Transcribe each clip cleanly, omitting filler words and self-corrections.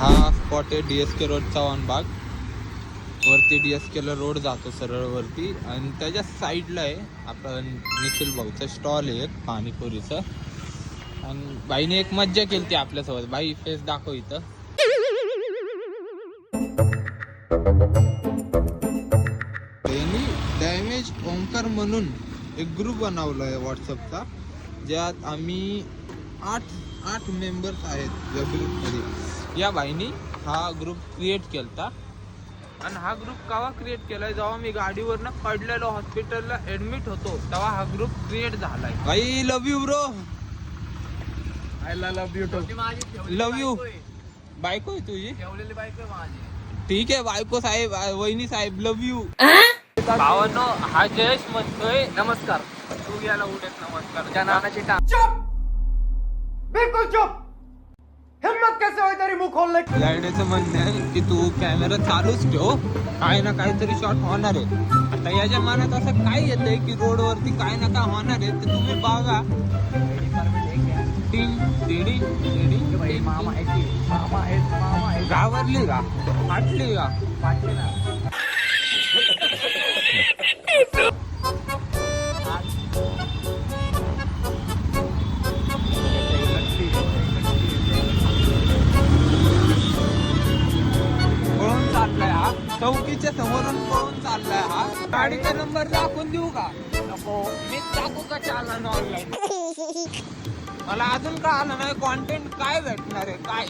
हा स्पॉट आहे DSK road चव्हाणबाग वरती. DSK ला रोड जातो सरळ वरती आणि त्याच्या साईडला आहे आपण निखिल भाऊचं स्टॉल आहे एक पाणीपुरीचं. आणि बाईने एक मज्जा केली ती आपल्यासोबत. बाई फेस दाखव इथं. त्यांनी डॅमेज ओंकार म्हणून एक ग्रुप बनवलाय व्हॉट्सअपचा, ज्यात आम्ही आठ मेंबर्स आहेत या ग्रुपमध्ये. या बाईनी हा ग्रुप क्रिएट केलता. आणि हा ग्रुप केव्हा क्रिएट केलाय, जेव्हा मी गाडीवरनं पडलेलो हॉस्पिटलला ऍडमिट होतो तेव्हा हा ग्रुप क्रिएट झालाय. Bye love you bro. I love you too. Love you. बायको आहे तुझी? ठेवलेली बायको माझी. ठीक आहे बायको साहेब, वहिनी साहेब लव्ह यू. भावानो हा जयेश म्हणतोय नमस्कार. तू याला उठत नमस्कार. त्या नानाची टांग. चुप, बिलकुल चुप. हिम्मत कैसे होई तेरी मुंह खोलने की? लाईडचं म्हणणं आहे की तू कॅमेरा चालूच ठेव, काय ना काहीतरी शॉट होणार आहे. आता याच्या मनात असं काय येतंय की रोडवरती काय ना काय होणार आहे, तर तुम्ही बघा. टिंग टिडिंग टिडिंग. भाई मामा आहे की? मामा आहे. घाबरली का? फाटली का? वाटले ना. पळून चाललाय हा, चौकीच्या समोरून पळून चाललाय हा. गाडीचा नंबर दाखवून देऊ का? नको. मी टाकू का चालन ऑनलाईन? मला अजून का आलं नाही कॉन्टेंट काय भेटणार आहे काय?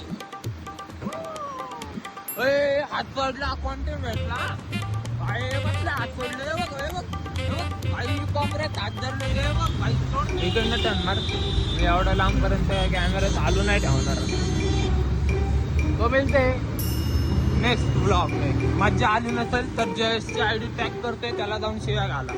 हात पडला कॉन्टेंट भेटला काय? बसला हात पडले काही कॉम्प्रेस हात धरले रे बघ काही. इकडनं टर्नर मी एवढा लांबपर्यंत कॅमेरा चालू नाही ठेवणार. तो मिळते नेक्स्ट ब्लॉग मज्जा आली नसेल तर जयेशची ID टॅग करते, त्याला जाऊन शिव्या घाला.